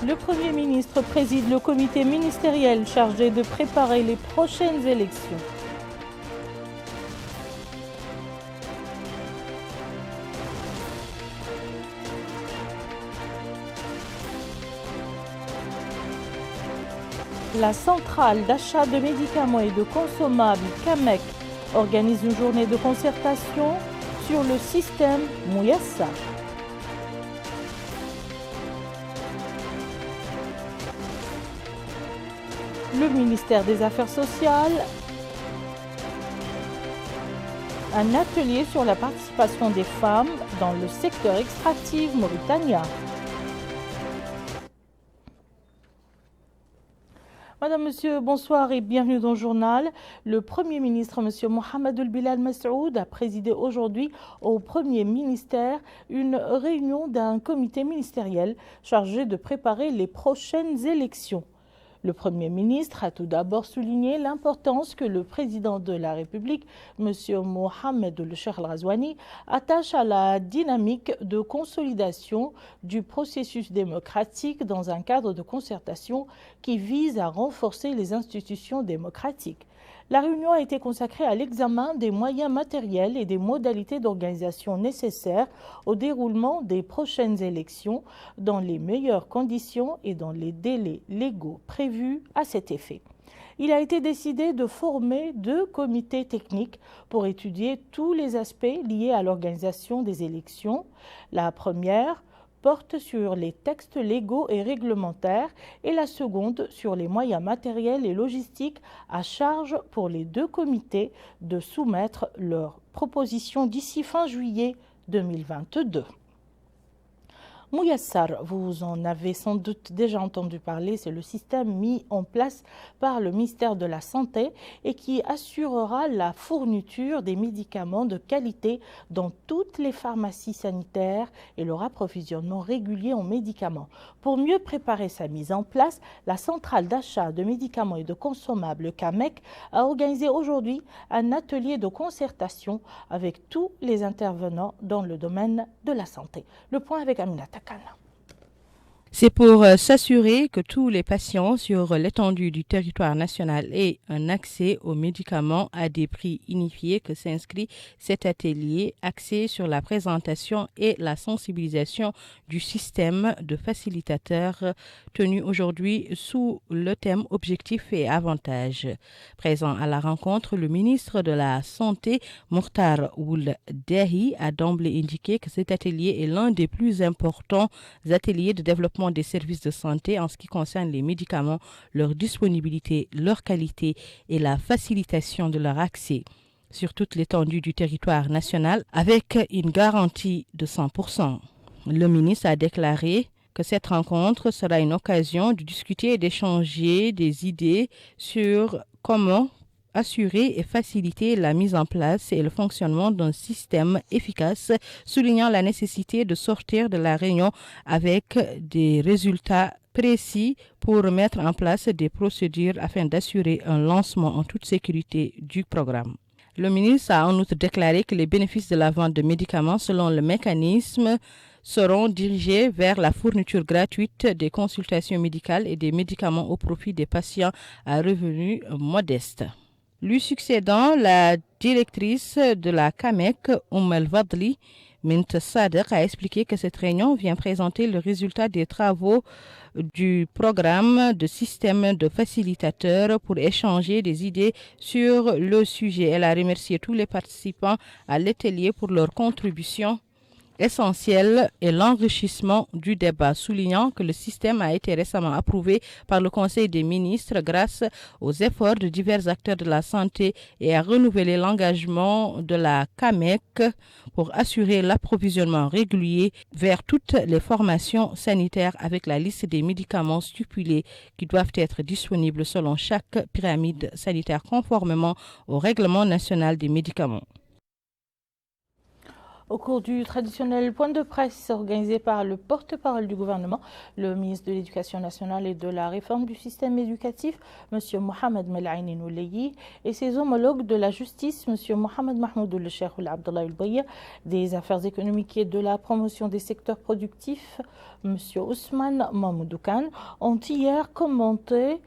Le Premier ministre préside le comité ministériel chargé de préparer les prochaines élections. La centrale d'achat de médicaments et de consommables CAMEC organise une journée de concertation sur le système Muyassar. Le ministère des Affaires sociales, un atelier sur la participation des femmes dans le secteur extractif mauritanien. Madame, Monsieur, bonsoir et bienvenue dans le journal. Le Premier ministre, Monsieur Mohamed Ould Massoud, a présidé aujourd'hui au Premier ministère une réunion d'un comité ministériel chargé de préparer les prochaines élections. Le Premier ministre a tout d'abord souligné l'importance que le président de la République, M. Mohamed Ould Ghazouani, attache à la dynamique de consolidation du processus démocratique dans un cadre de concertation qui vise à renforcer les institutions démocratiques. La réunion a été consacrée à l'examen des moyens matériels et des modalités d'organisation nécessaires au déroulement des prochaines élections dans les meilleures conditions et dans les délais légaux prévus à cet effet. Il a été décidé de former 2 comités techniques pour étudier tous les aspects liés à l'organisation des élections. La première porte sur les textes légaux et réglementaires et la seconde sur les moyens matériels et logistiques à charge pour les 2 comités de soumettre leurs propositions d'ici fin juillet 2022. Muyassar, vous en avez sans doute déjà entendu parler, c'est le système mis en place par le ministère de la Santé et qui assurera la fourniture des médicaments de qualité dans toutes les pharmacies sanitaires et leur approvisionnement régulier en médicaments. Pour mieux préparer sa mise en place, la centrale d'achat de médicaments et de consommables CAMEC a organisé aujourd'hui un atelier de concertation avec tous les intervenants dans le domaine de la santé. Le point avec Aminata. C'est pour s'assurer que tous les patients sur l'étendue du territoire national aient un accès aux médicaments à des prix unifiés que s'inscrit cet atelier axé sur la présentation et la sensibilisation du système de facilitateurs tenu aujourd'hui sous le thème Objectifs et avantages. Présent à la rencontre, le ministre de la Santé, Mokhtar Ould Dahi, a d'emblée indiqué que cet atelier est l'un des plus importants ateliers de développement des services de santé en ce qui concerne les médicaments, leur disponibilité, leur qualité et la facilitation de leur accès sur toute l'étendue du territoire national avec une garantie de 100%. Le ministre a déclaré que cette rencontre sera une occasion de discuter et d'échanger des idées sur comment assurer et faciliter la mise en place et le fonctionnement d'un système efficace, soulignant la nécessité de sortir de la réunion avec des résultats précis pour mettre en place des procédures afin d'assurer un lancement en toute sécurité du programme. Le ministre a en outre déclaré que les bénéfices de la vente de médicaments selon le mécanisme seront dirigés vers la fourniture gratuite des consultations médicales et des médicaments au profit des patients à revenus modestes. Lui succédant, la directrice de la CAMEC, El Vadli, Mint Sadek, a expliqué que cette réunion vient présenter le résultat des travaux du programme de système de facilitateurs pour échanger des idées sur le sujet. Elle a remercié tous les participants à l'atelier pour leur contribution essentiel est l'enrichissement du débat, soulignant que le système a été récemment approuvé par le Conseil des ministres grâce aux efforts de divers acteurs de la santé et a renouvelé l'engagement de la CAMEC pour assurer l'approvisionnement régulier vers toutes les formations sanitaires avec la liste des médicaments stipulés qui doivent être disponibles selon chaque pyramide sanitaire conformément au règlement national des médicaments. Au cours du traditionnel point de presse organisé par le porte-parole du gouvernement, le ministre de l'Éducation nationale et de la réforme du système éducatif, M. Mohamed Melaini Nouleyi, et ses homologues de la justice, M. Mohamed Mahmoud El-Cheikh Abdallah El-Boya, des affaires économiques et de la promotion des secteurs productifs, M. Ousmane Mamoudou-Kane, ont hier commenté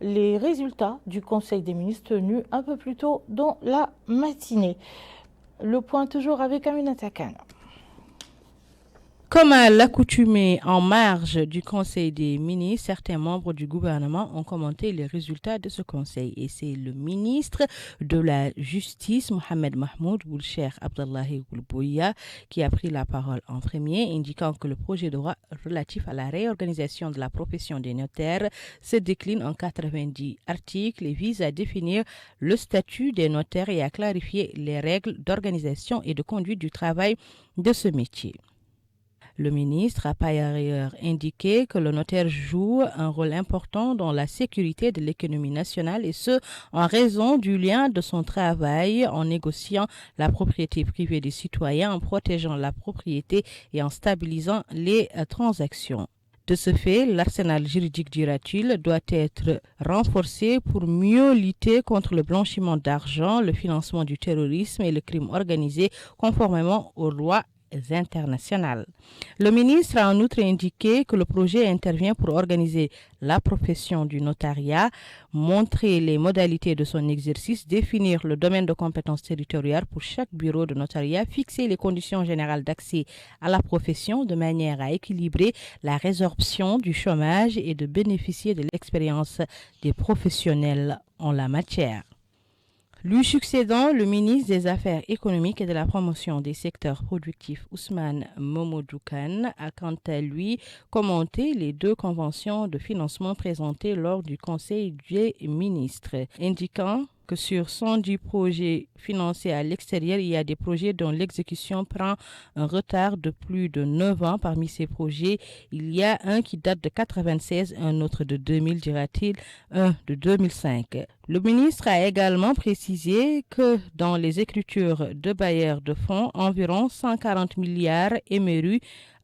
les résultats du Conseil des ministres tenu un peu plus tôt dans la matinée. Le point toujours avec Aminata Kane. Comme à l'accoutumée, en marge du Conseil des ministres, certains membres du gouvernement ont commenté les résultats de ce conseil. Et c'est le ministre de la Justice, Mohamed Mahmoud El-Cheikh Abdallah El-Boya, qui a pris la parole en premier, indiquant que le projet de loi relatif à la réorganisation de la profession des notaires se décline en 90 articles et vise à définir le statut des notaires et à clarifier les règles d'organisation et de conduite du travail de ce métier. Le ministre a par ailleurs indiqué que le notaire joue un rôle important dans la sécurité de l'économie nationale et ce, en raison du lien de son travail en négociant la propriété privée des citoyens, en protégeant la propriété et en stabilisant les transactions. De ce fait, l'arsenal juridique, dira-t-il, doit être renforcé pour mieux lutter contre le blanchiment d'argent, le financement du terrorisme et le crime organisé conformément aux lois internationales. Le ministre a en outre indiqué que le projet intervient pour organiser la profession du notariat, montrer les modalités de son exercice, définir le domaine de compétences territoriales pour chaque bureau de notariat, fixer les conditions générales d'accès à la profession de manière à équilibrer la résorption du chômage et de bénéficier de l'expérience des professionnels en la matière. Lui succédant, le ministre des Affaires économiques et de la promotion des secteurs productifs, Ousmane Mamoudou-Kane, a quant à lui commenté les deux conventions de financement présentées lors du Conseil des ministres, indiquant que sur 110 projets financés à l'extérieur, il y a des projets dont l'exécution prend un retard de plus de 9 ans. Parmi ces projets, il y a un qui date de 1996, un autre de 2000, dira-t-il, un de 2005. Le ministre a également précisé que dans les écritures de bailleurs de fonds, environ 140 milliards émerus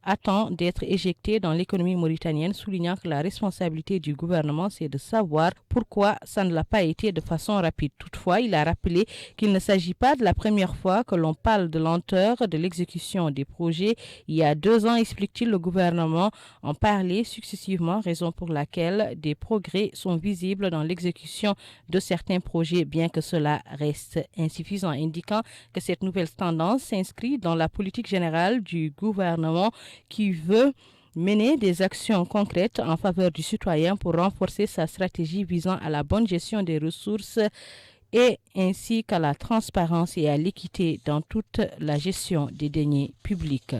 attend d'être éjecté dans l'économie mauritanienne, soulignant que la responsabilité du gouvernement, c'est de savoir pourquoi ça ne l'a pas été de façon rapide. Toutefois, il a rappelé qu'il ne s'agit pas de la première fois que l'on parle de lenteur de l'exécution des projets. Il y a 2 ans, explique-t-il, le gouvernement en parlait successivement, raison pour laquelle des progrès sont visibles dans l'exécution de certains projets, bien que cela reste insuffisant, indiquant que cette nouvelle tendance s'inscrit dans la politique générale du gouvernement qui veut mener des actions concrètes en faveur du citoyen pour renforcer sa stratégie visant à la bonne gestion des ressources et ainsi qu'à la transparence et à l'équité dans toute la gestion des deniers publics.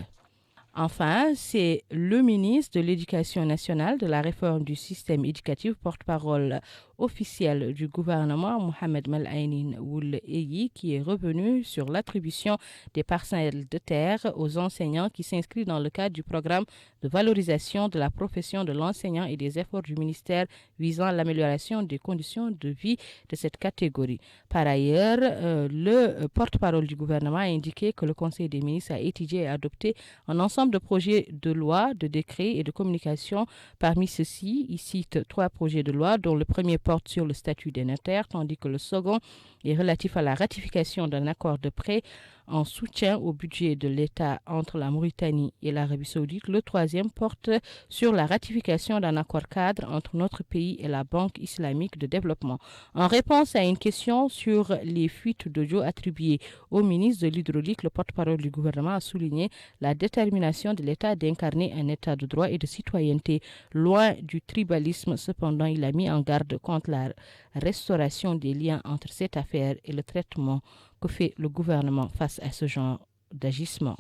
Enfin, c'est le ministre de l'Éducation nationale, de la réforme du système éducatif, porte-parole officiel du gouvernement, Mohamed Melaini Nouleyi, qui est revenu sur l'attribution des parcelles de terre aux enseignants qui s'inscrit dans le cadre du programme de valorisation de la profession de l'enseignant et des efforts du ministère visant l'amélioration des conditions de vie de cette catégorie. Par ailleurs, le porte-parole du gouvernement a indiqué que le Conseil des ministres a étudié et adopté un ensemble de projets de loi, de décrets et de communication. Parmi ceux-ci, il cite 3 projets de loi, dont le premier porte sur le statut des notaires, tandis que le second est relatif à la ratification d'un accord de prêt en soutien au budget de l'État entre la Mauritanie et l'Arabie saoudite. Le troisième porte sur la ratification d'un accord cadre entre notre pays et la Banque islamique de développement. En réponse à une question sur les fuites d'audio attribuées au ministre de l'Hydraulique, le porte-parole du gouvernement a souligné la détermination de l'État d'incarner un État de droit et de citoyenneté. Loin du tribalisme, cependant, il a mis en garde contre la restauration des liens entre cette affaire et le traitement que fait le gouvernement face à ce genre d'agissement.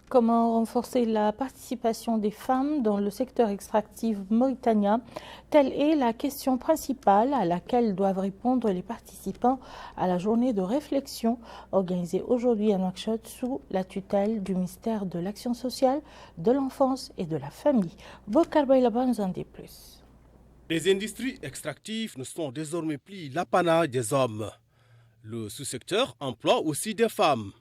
Comment renforcer la participation des femmes dans le secteur extractif mauritanien? Telle est la question principale à laquelle doivent répondre les participants à la journée de réflexion organisée aujourd'hui à Nouakchott sous la tutelle du ministère de l'Action sociale, de l'enfance et de la famille. Bokar Baylaban nous en dit plus. Les industries extractives ne sont désormais plus l'apanage des hommes. Le sous-secteur emploie aussi des femmes.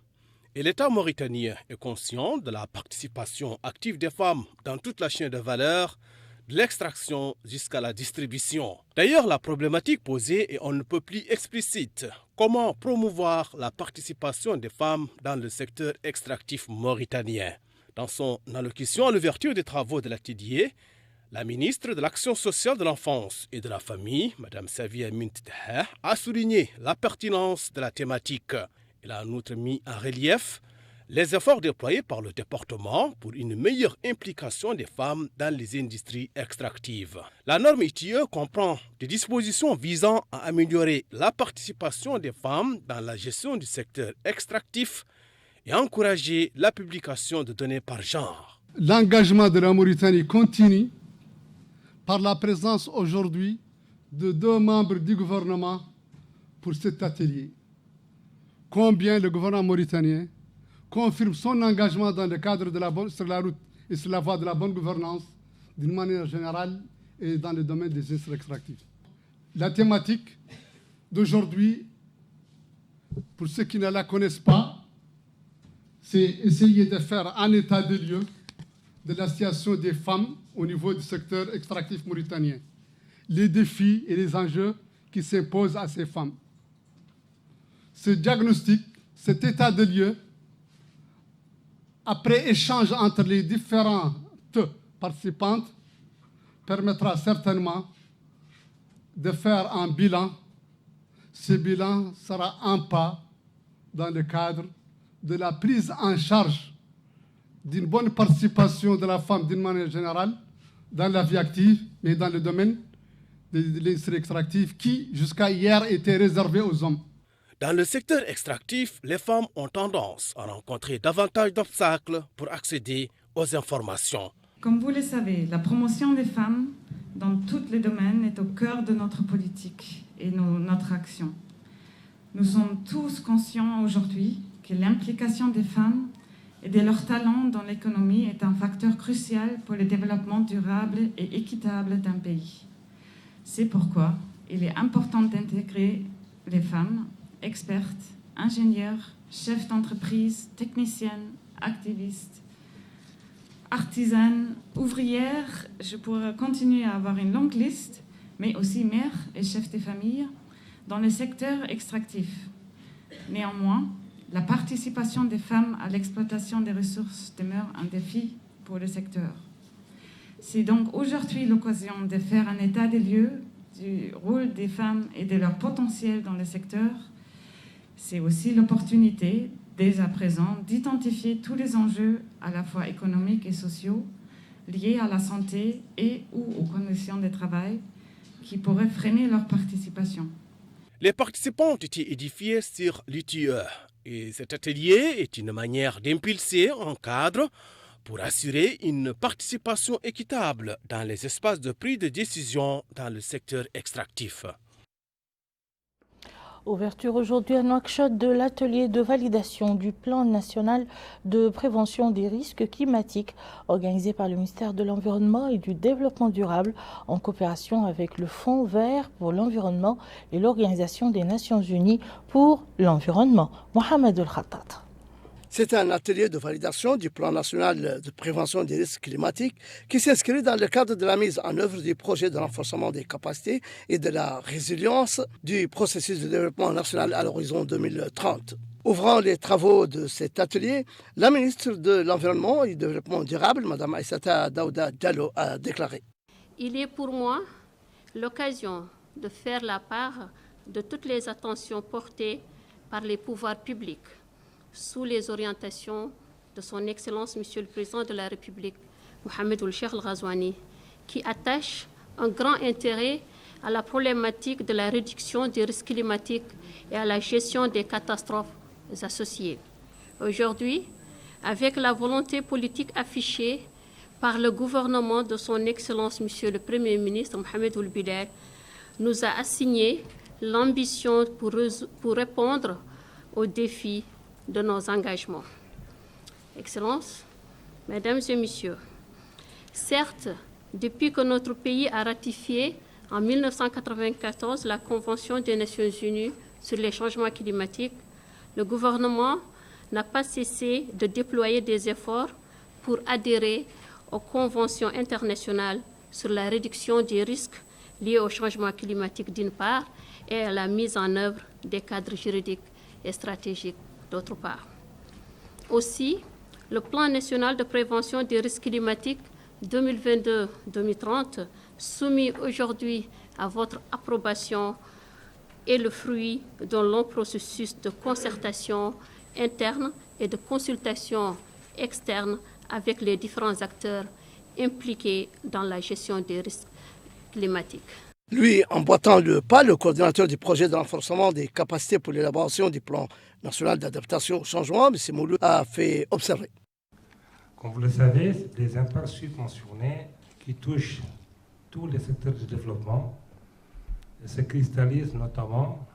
Et l'État mauritanien est conscient de la participation active des femmes dans toute la chaîne de valeur, de l'extraction jusqu'à la distribution. D'ailleurs, la problématique posée est on ne peut plus explicite. Comment promouvoir la participation des femmes dans le secteur extractif mauritanien? Dans son allocution à l'ouverture des travaux de l'atelier, la ministre de l'Action sociale de l'enfance et de la famille, Mme Savia Minteh, a souligné la pertinence de la thématique. Elle a en outre mis en relief les efforts déployés par le département pour une meilleure implication des femmes dans les industries extractives. La norme ITIE comprend des dispositions visant à améliorer la participation des femmes dans la gestion du secteur extractif et encourager la publication de données par genre. L'engagement de la Mauritanie continue par la présence aujourd'hui de 2 membres du gouvernement pour cet atelier. Combien le gouvernement mauritanien confirme son engagement dans le cadre de sur la route et sur la voie de la bonne gouvernance d'une manière générale et dans le domaine des industries extractives. La thématique d'aujourd'hui, pour ceux qui ne la connaissent pas, c'est essayer de faire un état des lieux de la situation des femmes au niveau du secteur extractif mauritanien, les défis et les enjeux qui s'imposent à ces femmes. Ce diagnostic, cet état de lieu, après échange entre les différentes participantes, permettra certainement de faire un bilan. Ce bilan sera un pas dans le cadre de la prise en charge d'une bonne participation de la femme d'une manière générale dans la vie active, mais dans le domaine de l'industrie extractive qui, jusqu'à hier, était réservé aux hommes. Dans le secteur extractif, les femmes ont tendance à rencontrer davantage d'obstacles pour accéder aux informations. Comme vous le savez, la promotion des femmes dans tous les domaines est au cœur de notre politique et notre action. Nous sommes tous conscients aujourd'hui que l'implication des femmes et de leurs talents dans l'économie est un facteur crucial pour le développement durable et équitable d'un pays. C'est pourquoi il est important d'intégrer les femmes, expertes, ingénieurs, chefs d'entreprise, techniciennes, activistes, artisanes, ouvrières. Je pourrais continuer à avoir une longue liste, mais aussi mères et chefs de famille dans le secteur extractif. Néanmoins, la participation des femmes à l'exploitation des ressources demeure un défi pour le secteur. C'est donc aujourd'hui l'occasion de faire un état des lieux du rôle des femmes et de leur potentiel dans le secteur. C'est aussi l'opportunité, dès à présent, d'identifier tous les enjeux à la fois économiques et sociaux liés à la santé et ou aux conditions de travail qui pourraient freiner leur participation. Les participants ont été édifiés sur l'ITIE et cet atelier est une manière d'impulser un cadre pour assurer une participation équitable dans les espaces de prise de décision dans le secteur extractif. Ouverture aujourd'hui à Nouakchott de l'atelier de validation du plan national de prévention des risques climatiques organisé par le ministère de l'Environnement et du Développement durable en coopération avec le Fonds vert pour l'environnement et l'Organisation des Nations Unies pour l'environnement. Mohamed El Khattat. C'est un atelier de validation du plan national de prévention des risques climatiques qui s'inscrit dans le cadre de la mise en œuvre du projet de renforcement des capacités et de la résilience du processus de développement national à l'horizon 2030. Ouvrant les travaux de cet atelier, la ministre de l'Environnement et du Développement durable, Mme Aïssata Daouda Diallo, a déclaré: Il est pour moi l'occasion de faire la part de toutes les attentions portées par les pouvoirs publics sous les orientations de son Excellence Monsieur le Président de la République, Mohamed Ould Cheikh El Ghazouani, qui attache un grand intérêt à la problématique de la réduction des risques climatiques et à la gestion des catastrophes associées. Aujourd'hui, avec la volonté politique affichée par le gouvernement de son Excellence Monsieur le Premier ministre Mohamed Ould Bilal, nous a assigné l'ambition pour répondre aux défis de nos engagements. Excellences, Mesdames et Messieurs, certes, depuis que notre pays a ratifié en 1994 la Convention des Nations Unies sur les changements climatiques, le gouvernement n'a pas cessé de déployer des efforts pour adhérer aux conventions internationales sur la réduction des risques liés au changement climatique d'une part et à la mise en œuvre des cadres juridiques et stratégiques d'autre part. Aussi, le plan national de prévention des risques climatiques 2022-2030, soumis aujourd'hui à votre approbation, est le fruit d'un long processus de concertation interne et de consultation externe avec les différents acteurs impliqués dans la gestion des risques climatiques. Lui, en boitant le pas, le coordinateur du projet de renforcement des capacités pour l'élaboration du plan national d'adaptation au changement, M. Moulou, a fait observer. Comme vous le savez, les impacts subventionnés qui touchent tous les secteurs du développement se cristallisent notamment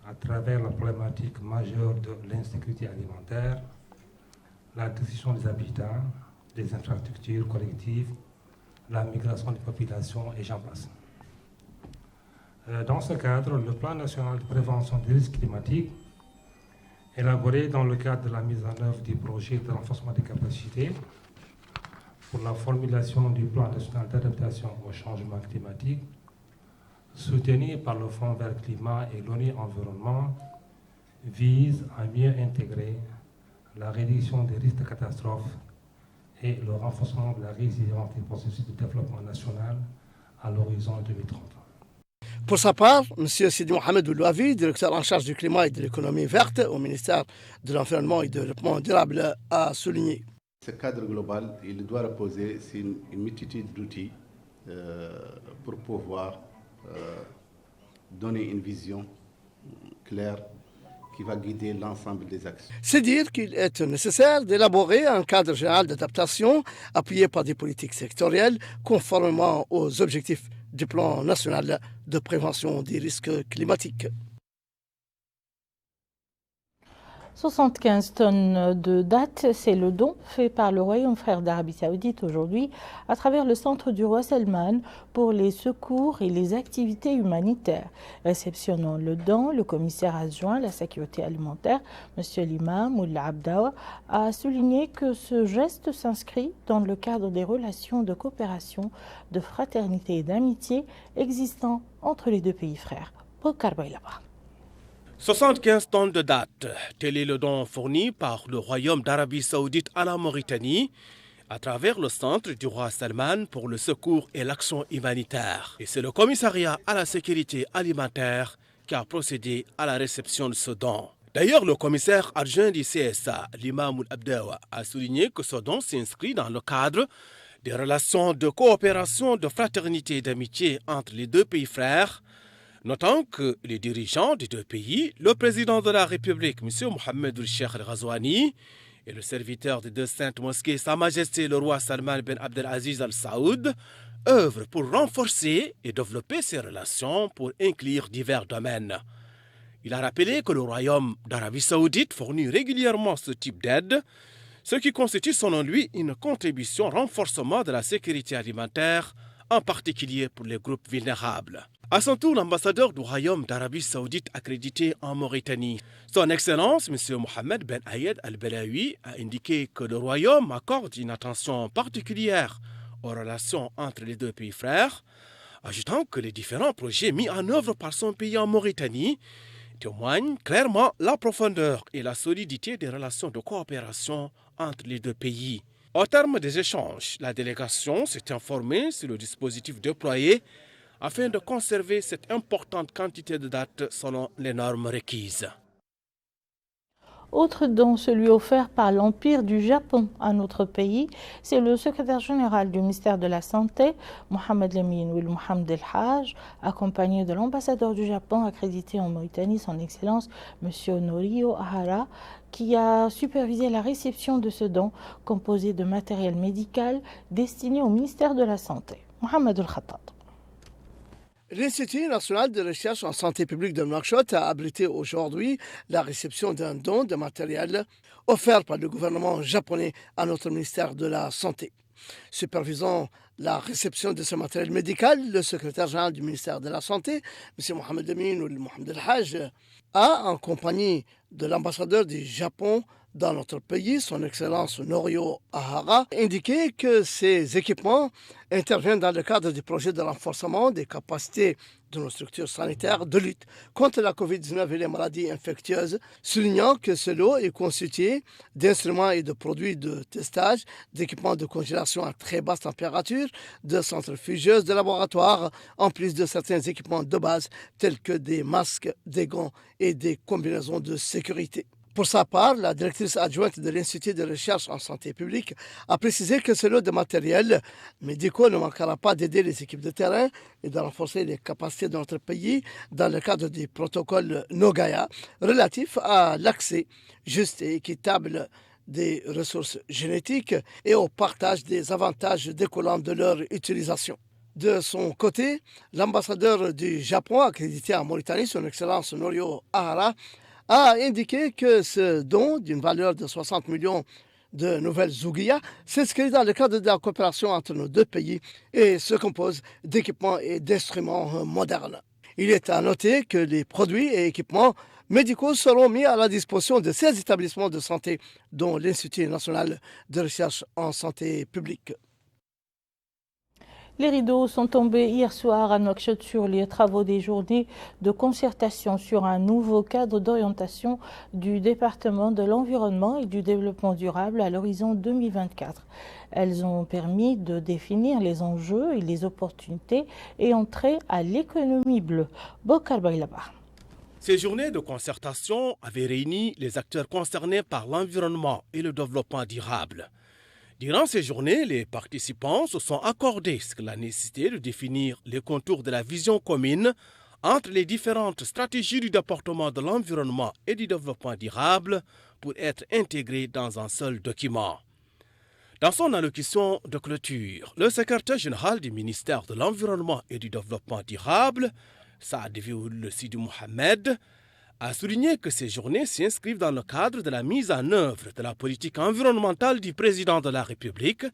à travers la problématique majeure de l'insécurité alimentaire, la destruction des habitats, des infrastructures collectives, la migration des populations et j'en passe. Dans ce cadre, le plan national de prévention des risques climatiques, élaboré dans le cadre de la mise en œuvre du projet de renforcement des capacités pour la formulation du plan national d'adaptation au changement climatique, soutenu par le Fonds vert climat et l'ONU Environnement, vise à mieux intégrer la réduction des risques de catastrophe et le renforcement de la résilience des processus de développement national à l'horizon 2030. Pour sa part, M. Sidi Mohamed Oulouavi, directeur en charge du climat et de l'économie verte au ministère de l'Environnement et du Développement durable, a souligné. Ce cadre global, il doit reposer sur une multitude d'outils pour pouvoir donner une vision claire qui va guider l'ensemble des actions. C'est dire qu'il est nécessaire d'élaborer un cadre général d'adaptation appuyé par des politiques sectorielles conformément aux objectifs du plan national de prévention des risques climatiques. 75 tonnes de dattes, c'est le don fait par le Royaume frère d'Arabie Saoudite aujourd'hui à travers le centre du roi Salman pour les secours et les activités humanitaires. Réceptionnant le don, le commissaire adjoint à la sécurité alimentaire, M. l'imam Moula Abdawa, a souligné que ce geste s'inscrit dans le cadre des relations de coopération, de fraternité et d'amitié existant entre les deux pays frères. Bokar Baylaba. 75 tonnes de dattes, tel est le don fourni par le Royaume d'Arabie Saoudite à la Mauritanie à travers le centre du roi Salman pour le secours et l'action humanitaire. Et c'est le commissariat à la sécurité alimentaire qui a procédé à la réception de ce don. D'ailleurs, le commissaire adjoint du CSA, l'imam Abdawa, a souligné que ce don s'inscrit dans le cadre des relations de coopération, de fraternité et d'amitié entre les deux pays frères, notant que les dirigeants des deux pays, le président de la République, M. Mohamed El-Cheikh El-Ghazouani, et le serviteur des deux saintes mosquées, Sa Majesté le roi Salman Ben Abdelaziz Al Saoud, œuvrent pour renforcer et développer ces relations pour inclure divers domaines. Il a rappelé que le Royaume d'Arabie Saoudite fournit régulièrement ce type d'aide, ce qui constitue selon lui une contribution au renforcement de la sécurité alimentaire, en particulier pour les groupes vulnérables. À son tour, l'ambassadeur du Royaume d'Arabie Saoudite accrédité en Mauritanie, Son Excellence M. Mohamed Ben Ayed Al-Belawi, a indiqué que le Royaume accorde une attention particulière aux relations entre les deux pays frères, ajoutant que les différents projets mis en œuvre par son pays en Mauritanie témoignent clairement la profondeur et la solidité des relations de coopération entre les deux pays. Au terme des échanges, la délégation s'est informée sur le dispositif déployé afin de conserver cette importante quantité de dattes selon les normes requises. Autre don, celui offert par l'Empire du Japon à notre pays, c'est le secrétaire général du ministère de la Santé, Mohamed Lamine Ould Mohamed El Haj, accompagné de l'ambassadeur du Japon accrédité en Mauritanie, son Excellence M. Norio Ahara, qui a supervisé la réception de ce don composé de matériel médical destiné au ministère de la Santé. Mohamed El Khattab. L'Institut national de recherche en santé publique de Nouakchott a abrité aujourd'hui la réception d'un don de matériel offert par le gouvernement japonais à notre ministère de la Santé. Supervisant la réception de ce matériel médical, le secrétaire général du ministère de la Santé, M. Mohamed Amin ou Mohamed El Haj, a, en compagnie de l'ambassadeur du Japon dans notre pays, son Excellence Norio Ahara, indiqué que ces équipements interviennent dans le cadre du projet de renforcement des capacités de nos structures sanitaires de lutte contre la COVID-19 et les maladies infectieuses, soulignant que ce lot est constitué d'instruments et de produits de testage, d'équipements de congélation à très basse température, de centrifugeuses de laboratoire, en plus de certains équipements de base tels que des masques, des gants et des combinaisons de sécurité. Pour sa part, la directrice adjointe de l'Institut de recherche en santé publique a précisé que ce lot de matériel médicaux ne manquera pas d'aider les équipes de terrain et de renforcer les capacités de notre pays dans le cadre du protocole Nogaya relatif à l'accès juste et équitable des ressources génétiques et au partage des avantages découlant de leur utilisation. De son côté, l'ambassadeur du Japon accrédité en Mauritanie, son Excellence Norio Ahara, a indiqué que ce don d'une valeur de 60 millions de nouvelles Zouguia s'inscrit dans le cadre de la coopération entre nos deux pays et se compose d'équipements et d'instruments modernes. Il est à noter que les produits et équipements médicaux seront mis à la disposition de 16 établissements de santé, dont l'Institut national de recherche en santé publique. Les rideaux sont tombés hier soir à Nouakchott sur les travaux des journées de concertation sur un nouveau cadre d'orientation du département de l'environnement et du développement durable à l'horizon 2024. Elles ont permis de définir les enjeux et les opportunités ayant trait à l'économie bleue. Bokar Bailaba. Ces journées de concertation avaient réuni les acteurs concernés par l'environnement et le développement durable. Durant ces journées, les participants se sont accordés sur la nécessité de définir les contours de la vision commune entre les différentes stratégies du département de l'environnement et du développement durable pour être intégrées dans un seul document. Dans son allocution de clôture, le secrétaire général du ministère de l'Environnement et du Développement durable, Saad Vioul Sidi Mohamed, a souligné que ces journées s'inscrivent dans le cadre de la mise en œuvre de la politique environnementale du président de la République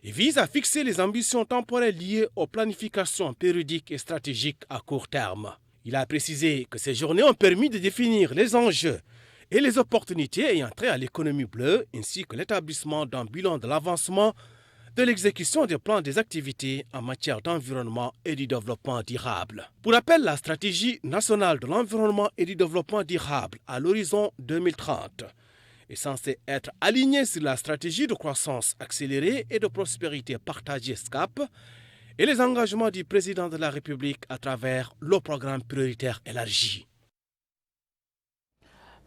et vise à fixer les ambitions temporelles liées aux planifications périodiques et stratégiques à court terme. Il a précisé que ces journées ont permis de définir les enjeux et les opportunités ayant trait à l'économie bleue ainsi que l'établissement d'un bilan de l'avancement de l'exécution des plans des activités en matière d'environnement et du développement durable. Pour rappel, la stratégie nationale de l'environnement et du développement durable à l'horizon 2030 est censée être alignée sur la stratégie de croissance accélérée et de prospérité partagée SCAP et les engagements du président de la République à travers le programme prioritaire élargi.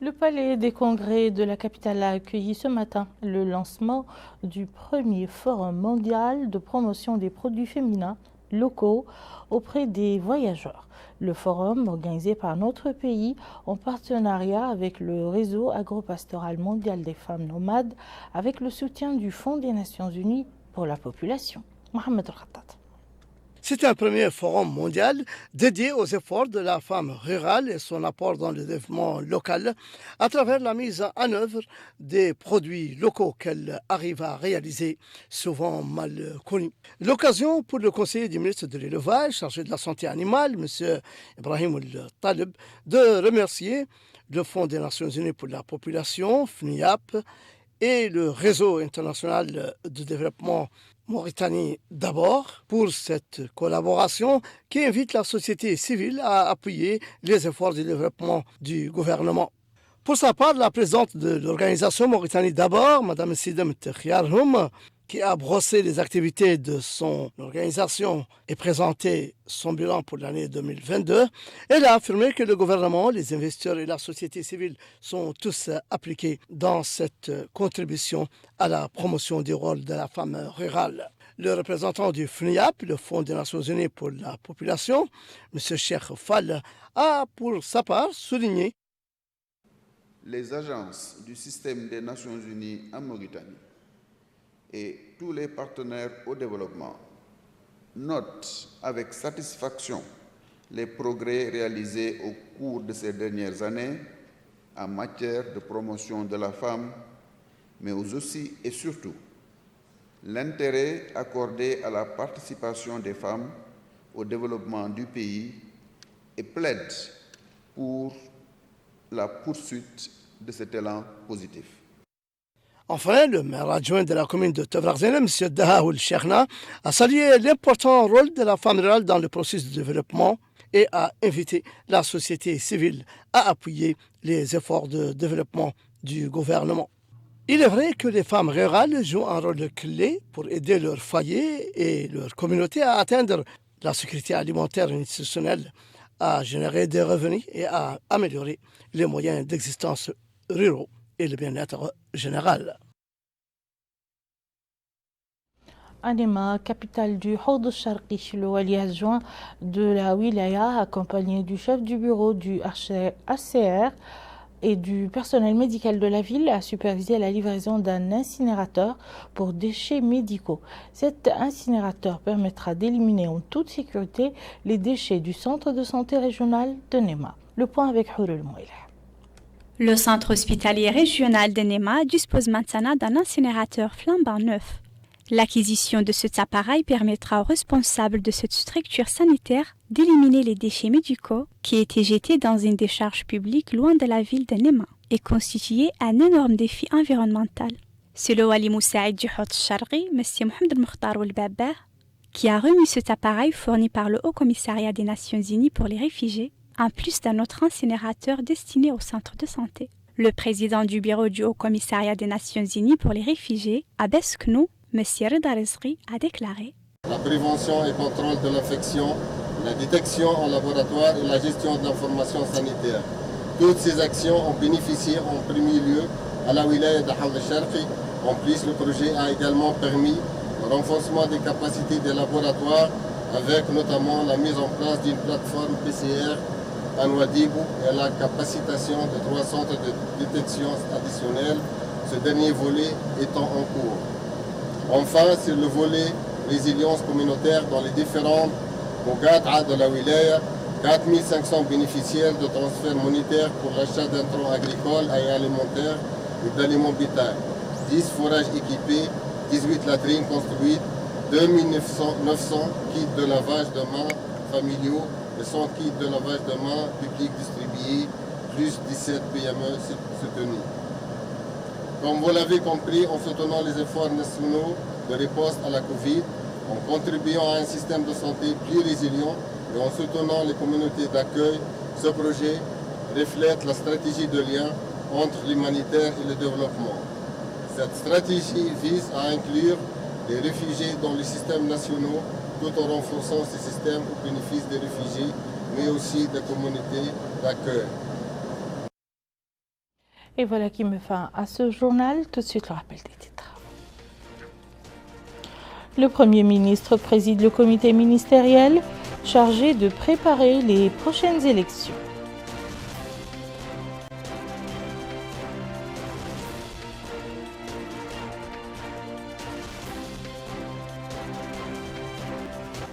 Le Palais des Congrès de la capitale a accueilli ce matin le lancement du premier forum mondial de promotion des produits féminins locaux auprès des voyageurs. Le forum, organisé par notre pays en partenariat avec le réseau agropastoral mondial des femmes nomades, avec le soutien du Fonds des Nations Unies pour la population. Mohamed El-Khattat. C'est un premier forum mondial dédié aux efforts de la femme rurale et son apport dans le développement local à travers la mise en œuvre des produits locaux qu'elle arrive à réaliser, souvent mal connus. L'occasion pour le conseiller du ministre de l'Élevage, chargé de la santé animale, M. Ibrahim El-Taleb, de remercier le Fonds des Nations Unies pour la population, FNIAP, et le réseau international de développement Mauritanie d'abord pour cette collaboration qui invite la société civile à appuyer les efforts de développement du gouvernement. Pour sa part, la présidente de l'organisation Mauritanie d'abord, Mme Sidem Tekhiarhoum, qui a brossé les activités de son organisation et présenté son bilan pour l'année 2022, elle a affirmé que le gouvernement, les investisseurs et la société civile sont tous impliqués dans cette contribution à la promotion du rôle de la femme rurale. Le représentant du FNIAP, le Fonds des Nations Unies pour la population, M. Cheikh Fall, a pour sa part souligné les agences du système des Nations Unies en Mauritanie et tous les partenaires au développement notent avec satisfaction les progrès réalisés au cours de ces dernières années en matière de promotion de la femme, mais aussi et surtout l'intérêt accordé à la participation des femmes au développement du pays et plaide pour la poursuite de cet élan positif. Enfin, le maire adjoint de la commune de Tavraghzene, M. Dahaoul Cheikhna, a salué l'important rôle de la femme rurale dans le processus de développement et a invité la société civile à appuyer les efforts de développement du gouvernement. Il est vrai que les femmes rurales jouent un rôle clé pour aider leur foyer et leur communauté à atteindre la sécurité alimentaire institutionnelle, à générer des revenus et à améliorer les moyens d'existence ruraux et le bien-être général. À Nema, capitale du Houd al-Sharqi, le wali adjoint de la wilaya, accompagné du chef du bureau du HCR et du personnel médical de la ville, a supervisé la livraison d'un incinérateur pour déchets médicaux. Cet incinérateur permettra d'éliminer en toute sécurité les déchets du centre de santé régional de Nema. Le point avec Hourul Mouileh. Le centre hospitalier régional de Nema dispose maintenant d'un incinérateur flambant neuf. L'acquisition de cet appareil permettra aux responsables de cette structure sanitaire d'éliminer les déchets médicaux qui étaient jetés dans une décharge publique loin de la ville de Nema et constituaient un énorme défi environnemental. C'est le wali Moussaïd du Houd al-Sharqi, M. Mohamed Mokhtar Oulbaba, qui a remis cet appareil fourni par le Haut Commissariat des Nations Unies pour les réfugiés, en plus d'un autre incinérateur destiné au centre de santé. Le président du bureau du Haut Commissariat des Nations Unies pour les réfugiés, Abbas Knou, M. Rida Rizqi, a déclaré: la prévention et contrôle de l'infection, la détection en laboratoire et la gestion de l'information sanitaire. Toutes ces actions ont bénéficié en premier lieu à la wilaya de Houd al-Sharqi. En plus, le projet a également permis le renforcement des capacités des laboratoires avec notamment la mise en place d'une plateforme PCR à Nouadhibou et la capacitation de 3 centres de détection additionnels, ce dernier volet étant en cours. Enfin, sur le volet résilience communautaire dans les différentes Mougata de la wilaya, 4500 bénéficiaires de transferts monétaires pour l'achat d'intrants agricoles et alimentaires et d'aliments bétail, 10 forages équipés, 18 latrines construites, 2900 kits de lavage de mains familiaux et 100 kits de lavage de mains publics distribués, plus 17 PME soutenus. Comme vous l'avez compris, en soutenant les efforts nationaux de réponse à la Covid, en contribuant à un système de santé plus résilient et en soutenant les communautés d'accueil, ce projet reflète la stratégie de lien entre l'humanitaire et le développement. Cette stratégie vise à inclure les réfugiés dans les systèmes nationaux tout en renforçant ces systèmes au bénéfice des réfugiés, mais aussi des communautés d'accueil. Et voilà qui met fin à ce journal. Tout de suite, le rappel des titres. Le Premier ministre préside le comité ministériel chargé de préparer les prochaines élections.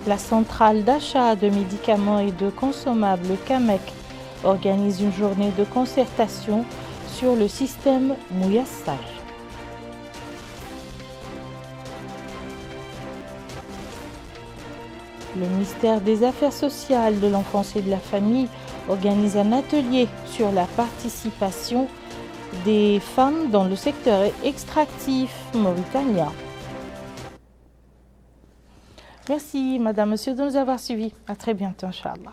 La centrale d'achat de médicaments et de consommables CAMEC organise une journée de concertation sur le système Mouyassar. Le ministère des Affaires sociales, de l'enfance et de la famille organise un atelier sur la participation des femmes dans le secteur extractif mauritanien. Merci, Madame, Monsieur, de nous avoir suivis. À très bientôt, Inch'Allah.